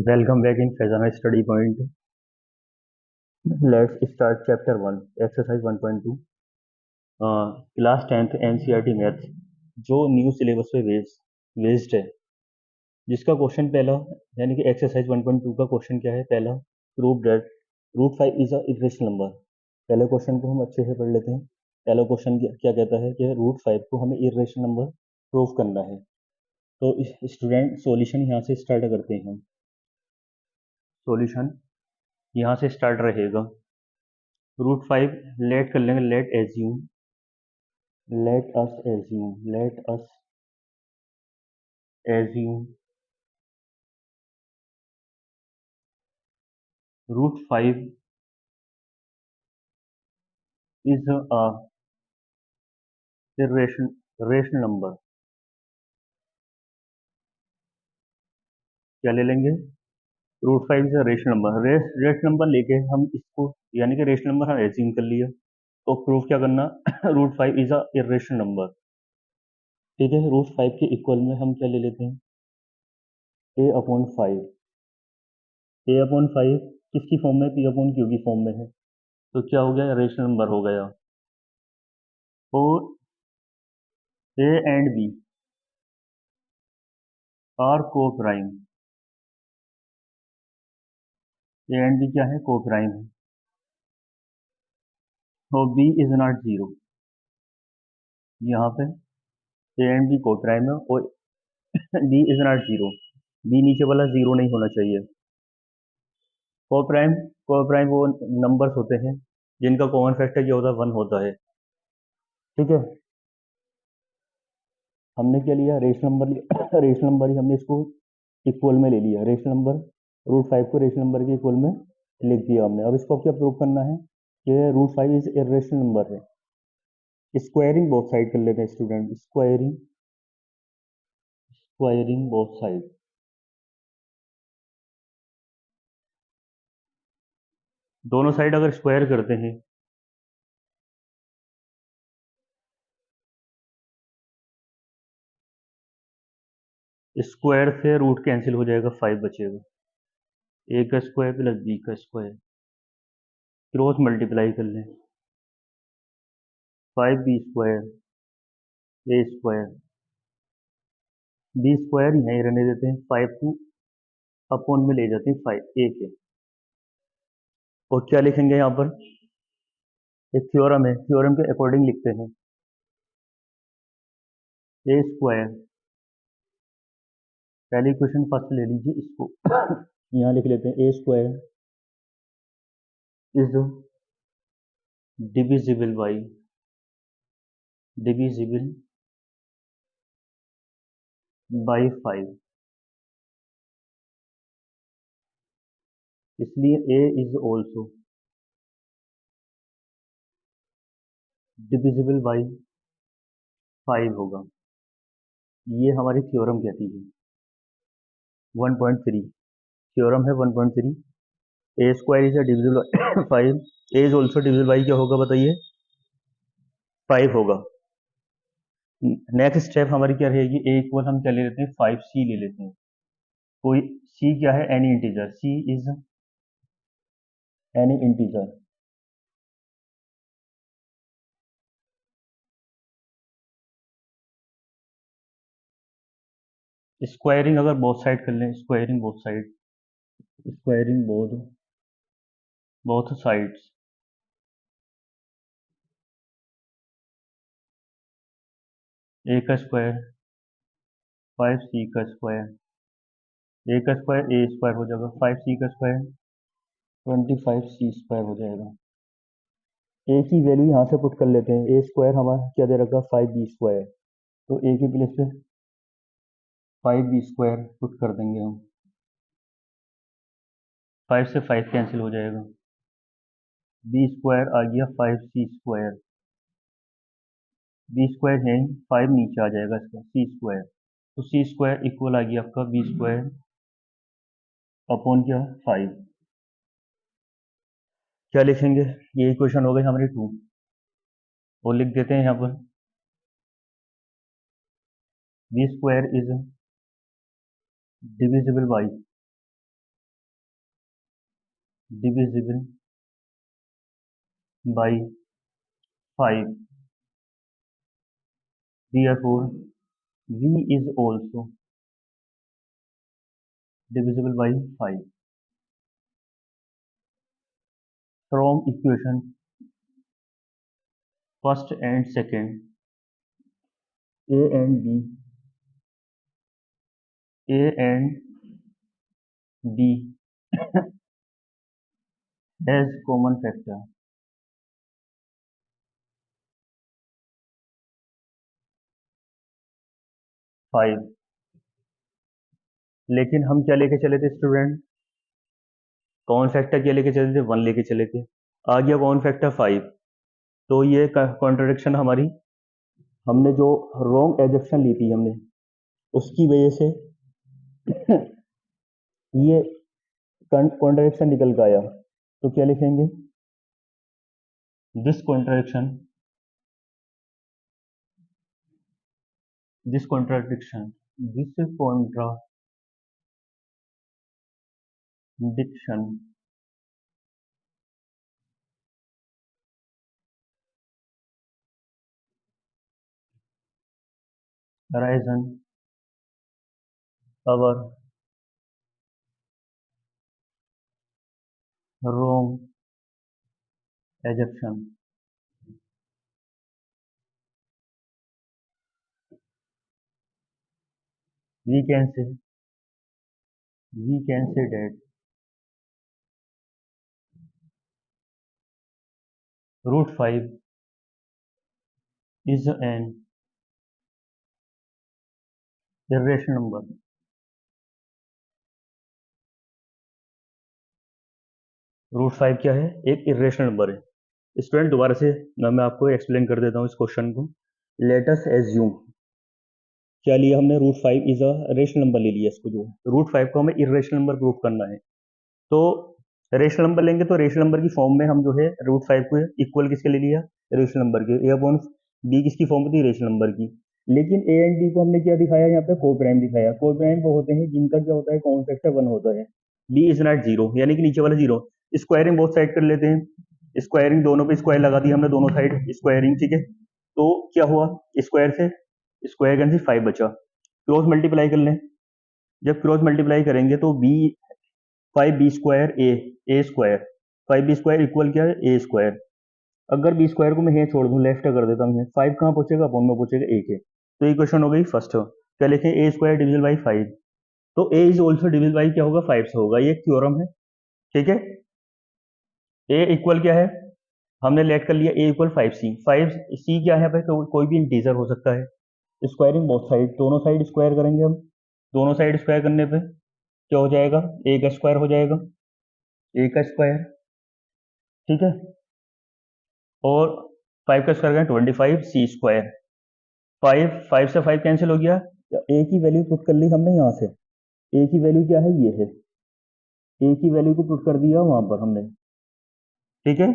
Welcome back in Fazana Study Point. Let's start Chapter 1, Exercise 1.2. Class 10th NCERT maths जो new syllabus पे based है, जिसका question पहला यानी कि एक्सरसाइज 1.2 का क्वेश्चन क्या है? पहला, prove that root 5 is a irrational number. पहले क्वेश्चन को हम अच्छे से पढ़ लेते हैं। पहला क्वेश्चन क्या कहता है कि रूट 5 को हमें इरेशनल नंबर प्रूव करना है। तो स्टूडेंट सॉल्यूशन यहाँ से स्टार्ट करते हैं हम। सॉल्यूशन यहाँ से स्टार्ट रहेगा। रूट 5 लेट कर लेंगे, let us assume root 5 is a rational number. क्या ले लेंगे? Root 5 is a rational number. Rational number लेके हम इसको यानी कि रेशनल नंबर हम एज्यूम कर लिया, तो प्रूफ क्या करना? Root 5 is a irrational number. ठीक है, रूट 5 के इक्वल में हम क्या ले लेते हैं? ए अपॉन 5। ए अपॉन 5 किसकी फॉर्म में? पी अपॉन क्यू की फॉर्म में है। तो क्या हो गया? रेशनल नंबर हो गया। और ए एंड बी आर को प्राइम। ए एंड बी क्या है? को प्राइम है। तो बी इज नॉट जीरो। यहाँ पे A and B coprime है और B is not zero. B नीचे वाला जीरो नहीं होना चाहिए। को प्राइम वो नंबर्स होते हैं जिनका कॉमन फैक्टर क्या होता है? 1 होता है। ठीक है, हमने क्या लिया? रेशनल नंबर लिया। रेशनल नंबर ही हमने इसको इक्वल में ले लिया। रेशनल नंबर रूट 5 को रेशनल नंबर के इक्वल में लिख दिया हमने। अब इसको क्या प्रूव करना है कि रूट 5 इज इरेशनल नंबर है। स्क्वायरिंग बोथ साइड कर लेते हैं स्टूडेंट। Squaring both side. दोनों साइड अगर स्क्वायर करते हैं स्क्वायर से रूट कैंसिल हो जाएगा, 5 बचेगा। ए का स्क्वायर प्लस बी का स्क्वायर, क्रॉस मल्टीप्लाई कर लें। 5b स्क्वायर ए स्क्वायर। बी स्क्वायर यहीं रहने देते हैं, 5 को अपॉन में ले जाते हैं 5 ए के। और क्या लिखेंगे यहाँ पर? एक थ्योरम है, थ्योरम के अकॉर्डिंग लिखते हैं। ए स्क्वायर, पहली क्वेश्चन फर्स्ट ले लीजिए इसको। यहाँ लिख लेते हैं ए स्क्वायर इज डिविजिबल बाई 5। इसलिए ए इज ऑल्सो डिविजिबल बाई 5 होगा। ये हमारी थ्योरम कहती है। 1.3 थ्योरम है 1.3। A square is divisible 5। A is also divisible by क्या होगा बताइए? 5 होगा। नेक्स्ट स्टेप हमारी क्या रहेगी? ए इक्वल हम क्या ले लेते हैं? 5c ले लेते हैं। कोई c क्या है? Any integer. c is any integer. Squaring अगर बोथ साइड कर लें, squaring both side, squaring both sides. A का स्क्वायर 5c का स्क्वायर, ए का स्क्वायर ए स्क्वायर हो जाएगा, 5c का स्क्वायर 25c स्क्वायर हो जाएगा। ए की वैल्यू यहाँ से पुट कर लेते हैं। ए स्क्वायर हमारा क्या दे रखा? 5b square. तो ए के प्लेस पे 5b स्क्वायर पुट कर देंगे हम। 5 से 5 कैंसिल हो जाएगा। बी स्क्वायर आ गया 5c स्क्वायर। बी स्क्वायर है 5 नीचे आ जाएगा इसका सी स्क्वायर। तो सी स्क्वायर इक्वल आ गया आपका बी स्क्वायर अपॉन क्या? 5। क्या लिखेंगे? ये इक्वेशन हो गई हमारी 2। और लिख देते हैं यहाँ पर B square is divisible by divisible by 5, therefore v is also divisible by 5. From equation first and second, a and b has common factor 5, लेकिन हम क्या लेके चले थे स्टूडेंट? कॉमन फैक्टर क्या लेके चले थे? 1 लेके चले थे। आ गया कॉमन फैक्टर 5, तो ये कॉन्ट्रडिक्शन हमारी, हमने जो रॉन्ग एजप्शन ली थी हमने, उसकी वजह से ये कॉन्ट्रडिक्शन निकल के आया। तो क्या लिखेंगे? This contradiction arisen our wrong assumption we can say that root 5 is an irrational number। Root 5 क्या है? एक इरेशनल नंबर है। स्टूडेंट दोबारा से मैं आपको एक्सप्लेन कर देता हूँ इस क्वेश्चन को। लेट अस एज्यूम, क्या लिया हमने? Root 5 is a rational number ले लिया इसको, जो रूट 5 को हमें इरेशनल नंबर प्रूव करना है। तो रेशनल नंबर लेंगे तो रेशनल नंबर की फॉर्म में हम जो है रूट 5 को इक्वल किसके ले लिया? रेशनल नंबर के। ए अपॉन बी किसकी फॉर्म होती है? रेशनल नंबर की। लेकिन ए एंड डी को हमने क्या दिखाया यहाँ पे? को प्राइम दिखाया। को प्राइम वो होते हैं जिनका क्या होता है? कॉमन फैक्टर 1 होता है। बी इज नॉट जीरो, यानी कि नीचे वाला जीरो। स्क्वायरिंग बोथ साइड कर लेते हैं। स्क्वायरिंग दोनों पे स्क्वायर लगा दिया हमने, दोनों साइड स्क्वायरिंग, ठीक है। तो क्या हुआ? स्क्वायर से स्क्वायर कैंसिल 5 बचा। क्रॉस मल्टीप्लाई कर लें। जब क्रॉस मल्टीप्लाई करेंगे तो बी 5b स्क्वायर ए स्क्वायर, 5b स्क्वायर इक्वल क्या है? ए स्क्वायर। अगर बी स्क्वायर को मैं यहाँ छोड़ दूं, लेफ्ट कर देता हूँ, 5 कहाँ पहुंचेगा? अपॉन में पहुंचेगा ए के। तो ये क्वेश्चन हो गई फर्स्ट। क्या लिखें? ए स्क्वायर डिविजल बाई 5। तो ए इज ऑल्सो डिविजल बाई क्या होगा? 5 से होगा। ये एक थ्योरम है, ठीक है। ए इक्वल क्या है? हमने लेट कर लिया ए इक्वल 5c। 5c क्या है? तो कोई भी इंटीजर हो सकता है। स्क्वायरिंग बोथ साइड, दोनों साइड स्क्वायर करेंगे हम। दोनों साइड स्क्वायर करने पे क्या हो जाएगा? ए का स्क्वायर हो जाएगा, ए का स्क्वायर, ठीक है। और 5 का स्क्वायर करें 25c स्क्वायर। 5 से 5 कैंसिल हो गया। ए की वैल्यू पुट कर ली हमने यहाँ से। ए की वैल्यू क्या है? ये है। ए की वैल्यू को पुट कर दिया वहां पर हमने, ठीक है।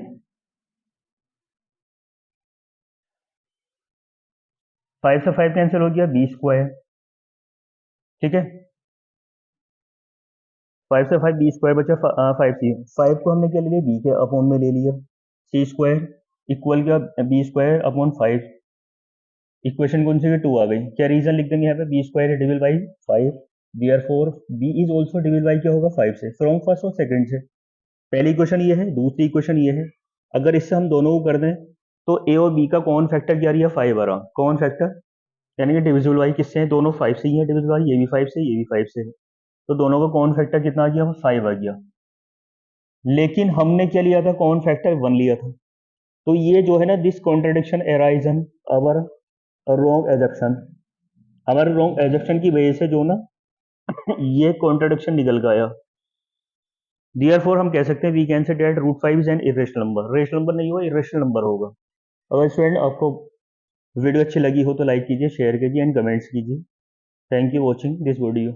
5 से 5 कैंसिल हो गया, बी स्क्वायर, ठीक है। 5 से 5 बी स्क्वायर बचा 5c। 5 को हमने क्या ले लिया? बी के अपॉन में ले लिया। सी स्क्वायर इक्वल क्या? B square upon 5। इक्वेशन कौन सी? 2 आ गई। क्या रीजन लिख देंगे यहाँ पे? B square divisible by 5, therefore B is also divisible by क्या होगा? 5 से। फ्रॉम फर्स्ट और सेकंड से। पहली इक्वेशन ये है, दूसरी इक्वेशन ये है। अगर इससे हम दोनों को कर दें तो ए और बी का कॉमन फैक्टर क्या रहा? 5 आ रहा। कॉमन फैक्टर यानी कि डिविजिबल बाई किससे है? दोनों 5 से ही है डिविजिबल बाई। ये भी 5 से, ये भी 5 से है। तो दोनों का कॉमन फैक्टर कितना आ गया? 5 आ गया। लेकिन हमने क्या लिया था? कॉमन फैक्टर 1 लिया था। तो ये जो है ना, this contradiction arisen our wrong assumption, हमारे रॉन्ग एजप्शन की वजह से जो ना ये कॉन्ट्रडिक्शन निकल के आया। Therefore हम कह सकते हैं we can say that root 5 is an irrational number. Rational number नहीं होगा, इरेशनल नंबर होगा। अगर स्टूडेंट आपको वीडियो अच्छी लगी हो तो लाइक कीजिए, शेयर कीजिए एंड कमेंट्स कीजिए। Thank you watching this video.